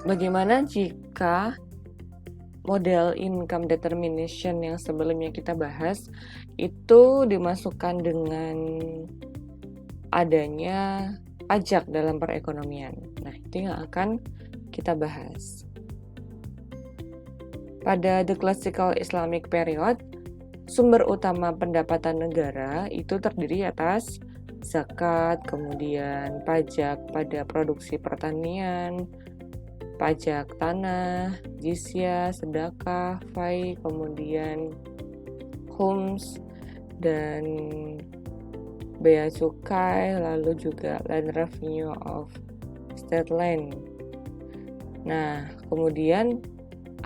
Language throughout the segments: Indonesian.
Bagaimana jika model income determination yang sebelumnya kita bahas itu dimasukkan dengan adanya pajak dalam perekonomian? Nah, itu yang akan kita bahas. Pada the classical Islamic period, sumber utama pendapatan negara itu terdiri atas zakat, kemudian pajak pada produksi pertanian, pajak tanah, jizyah, sedekah, fai, kemudian khums, dan bea cukai, lalu juga land revenue of state land. Nah, kemudian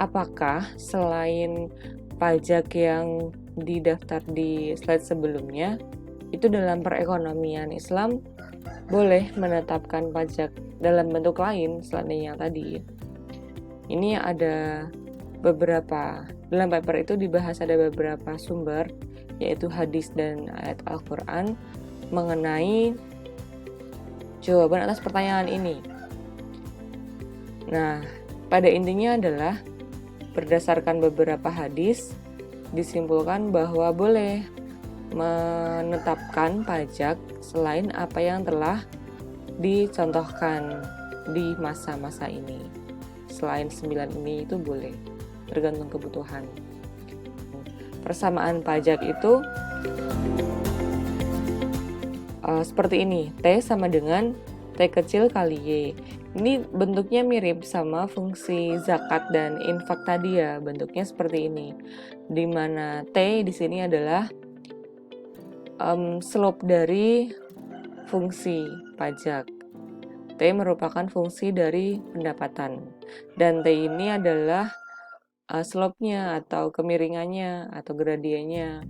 apakah selain pajak yang didaftar di slide sebelumnya, itu dalam perekonomian Islam boleh menetapkan pajak dalam bentuk lain selain yang tadi? Ini ada beberapa, dalam paper itu dibahas ada beberapa sumber, yaitu hadis dan ayat Al-Quran mengenai jawaban atas pertanyaan ini. Nah, pada intinya adalah berdasarkan beberapa hadis disimpulkan bahwa boleh menetapkan pajak selain apa yang telah dicontohkan di masa-masa ini. Selain 9 ini itu boleh, tergantung kebutuhan. Persamaan pajak itu seperti ini, T sama dengan T kecil kali Y. Ini bentuknya mirip sama fungsi zakat dan infak tadi ya, bentuknya seperti ini. Di mana T di sini adalah slope dari fungsi pajak. T merupakan fungsi dari pendapatan. Dan T ini adalah slope-nya atau kemiringannya atau gradiennya.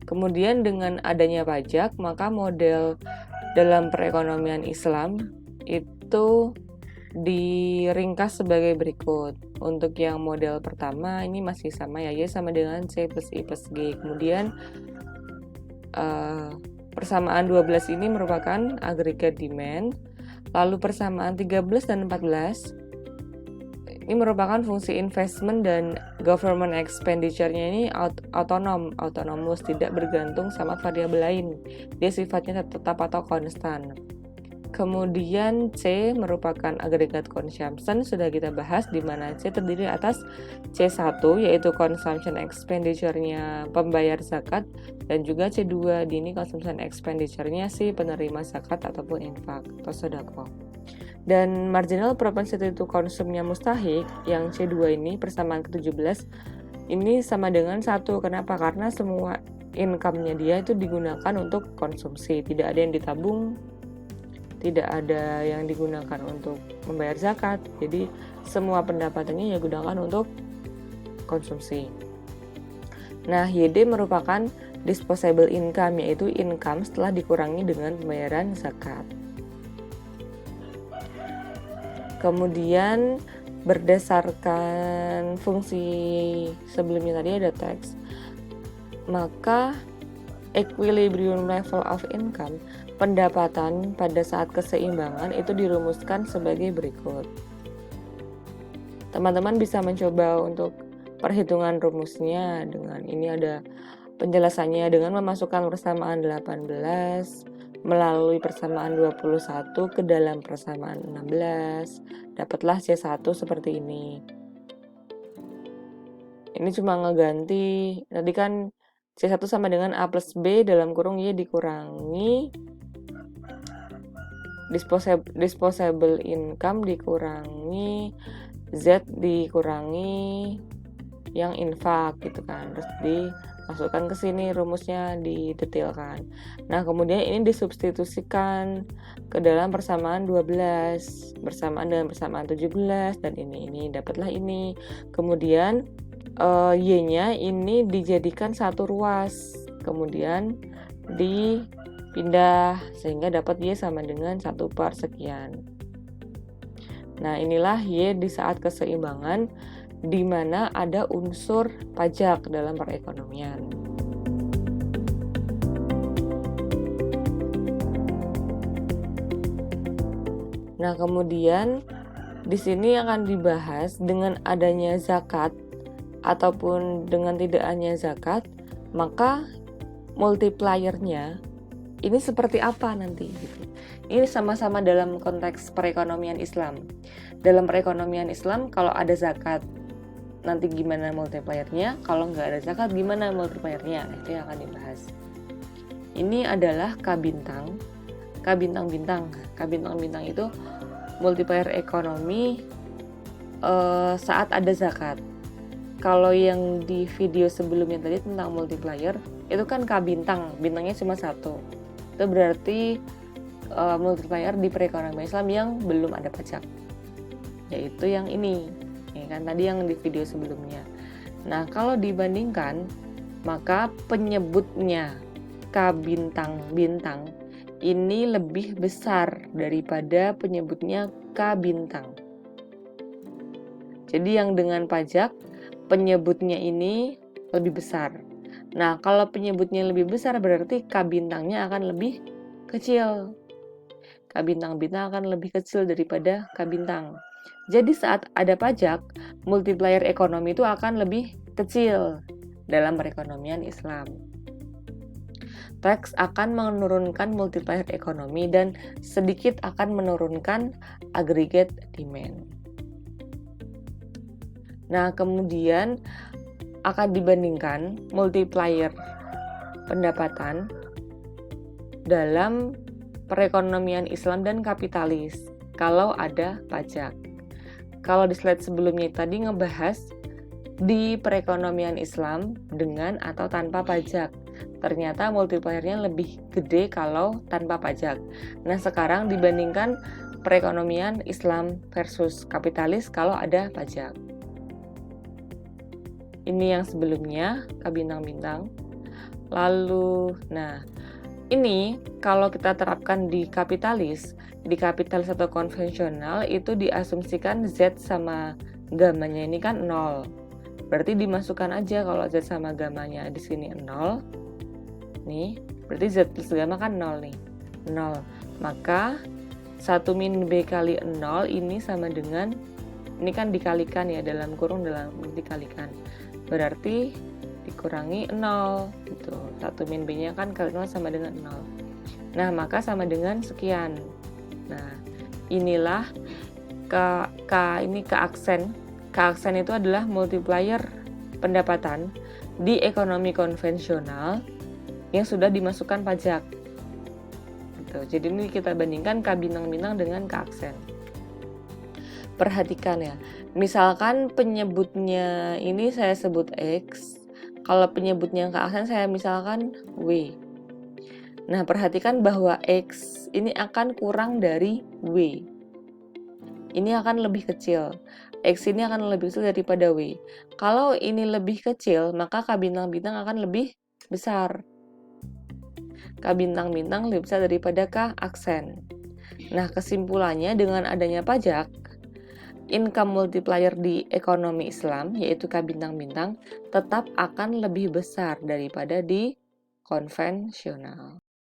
Kemudian dengan adanya pajak, maka model dalam perekonomian Islam itu diringkas sebagai berikut. Untuk yang model pertama ini masih sama ya, Y sama dengan C plus I plus G. Kemudian persamaan 12 ini merupakan aggregate demand. Lalu persamaan 13 dan 14 ini merupakan fungsi investment dan government expenditure-nya ini autonomous, tidak bergantung sama variabel lain. Dia sifatnya tetap atau konstan. Kemudian C merupakan agregat consumption, sudah kita bahas di mana C terdiri atas C1 yaitu consumption expenditure-nya pembayar zakat, dan juga C2 ini consumption expenditure-nya si penerima zakat ataupun infak atau sedekah. Dan marginal propensity to consume-nya mustahik yang C2 ini persamaan ke-17 ini sama dengan 1. Kenapa? Karena semua income-nya dia itu digunakan untuk konsumsi, tidak ada yang ditabung, tidak ada yang digunakan untuk membayar zakat. Jadi semua pendapatannya ya gunakan untuk konsumsi. Nah, YD merupakan disposable income, yaitu income setelah dikurangi dengan pembayaran zakat. Kemudian berdasarkan fungsi sebelumnya tadi ada teks, maka equilibrium level of income, pendapatan pada saat keseimbangan itu dirumuskan sebagai berikut. Teman-teman bisa mencoba untuk perhitungan rumusnya dengan ini, ada penjelasannya dengan memasukkan persamaan 18 melalui persamaan 21 ke dalam persamaan 16, dapatlah C1 seperti ini. Ini cuma ngeganti, tadi kan C1 sama dengan A plus B dalam kurung Y dikurangi disposable income dikurangi Z dikurangi yang infak gitu kan, terus dimasukkan ke sini rumusnya didetailkan. Nah, kemudian ini disubstitusikan ke dalam persamaan 12 bersamaan dengan persamaan 17 dan ini dapatlah ini. Kemudian Y-nya ini dijadikan satu ruas, kemudian dipindah sehingga dapat Y sama dengan 1/sekian. Nah, inilah Y di saat keseimbangan di mana ada unsur pajak dalam perekonomian. Nah, kemudian di sini akan dibahas dengan adanya zakat ataupun dengan tidak adanya zakat, maka multipliernya ini seperti apa nanti gitu. Ini sama-sama dalam konteks perekonomian Islam. Dalam perekonomian Islam kalau ada zakat nanti gimana multipliernya, kalau nggak ada zakat gimana multipliernya, itu yang akan dibahas. Ini adalah K-bintang. K-bintang itu multiplier ekonomi saat ada zakat. Kalau yang di video sebelumnya tadi tentang multiplier, itu kan K-bintang, bintangnya cuma satu. Itu berarti multiplier di perekonomian Islam yang belum ada pajak, yaitu yang ini, ya kan tadi yang di video sebelumnya. Nah, kalau dibandingkan, maka penyebutnya K-bintang ini lebih besar daripada penyebutnya K-bintang. Jadi yang dengan pajak, penyebutnya ini lebih besar. Nah, kalau penyebutnya lebih besar berarti K-bintangnya akan lebih kecil. K-bintang akan lebih kecil daripada K-bintang. Jadi saat ada pajak, multiplier ekonomi itu akan lebih kecil dalam perekonomian Islam. Tax akan menurunkan multiplier ekonomi dan sedikit akan menurunkan aggregate demand. Nah, kemudian akan dibandingkan multiplier pendapatan dalam perekonomian Islam dan kapitalis kalau ada pajak. Kalau di slide sebelumnya tadi ngebahas di perekonomian Islam dengan atau tanpa pajak. Ternyata multipliernya lebih gede kalau tanpa pajak. Nah, sekarang dibandingkan perekonomian Islam versus kapitalis kalau ada pajak. Ini yang sebelumnya, K-bintang. Lalu, nah, ini kalau kita terapkan di kapitalis atau konvensional itu diasumsikan Z sama gamanya ini kan 0. Berarti dimasukkan aja kalau Z sama gamanya di sini 0. Nih, berarti Z plus gamma kan 0 nih. 0. Maka 1 min B kali 0 ini sama dengan, ini kan dikalikan ya, dalam kurung dikalikan. Berarti dikurangi 0 gitu. 1 min B-nya kan kali 0 sama dengan 0. Nah, maka sama dengan sekian. Nah, inilah K-aksen. K-aksen itu adalah multiplier pendapatan di ekonomi konvensional yang sudah dimasukkan pajak. Gitu. Jadi ini kita bandingkan K-bintang dengan K-aksen. Perhatikan ya, misalkan penyebutnya ini saya sebut X, kalau penyebutnya K-aksen saya misalkan W. Nah, perhatikan bahwa X ini akan kurang dari W. Ini akan lebih kecil. X ini akan lebih kecil daripada W. Kalau ini lebih kecil, maka K-bintang akan lebih besar. K-bintang lebih besar daripada K-aksen. Nah, kesimpulannya dengan adanya pajak, income multiplier di ekonomi Islam, yaitu K-bintang, tetap akan lebih besar daripada di konvensional.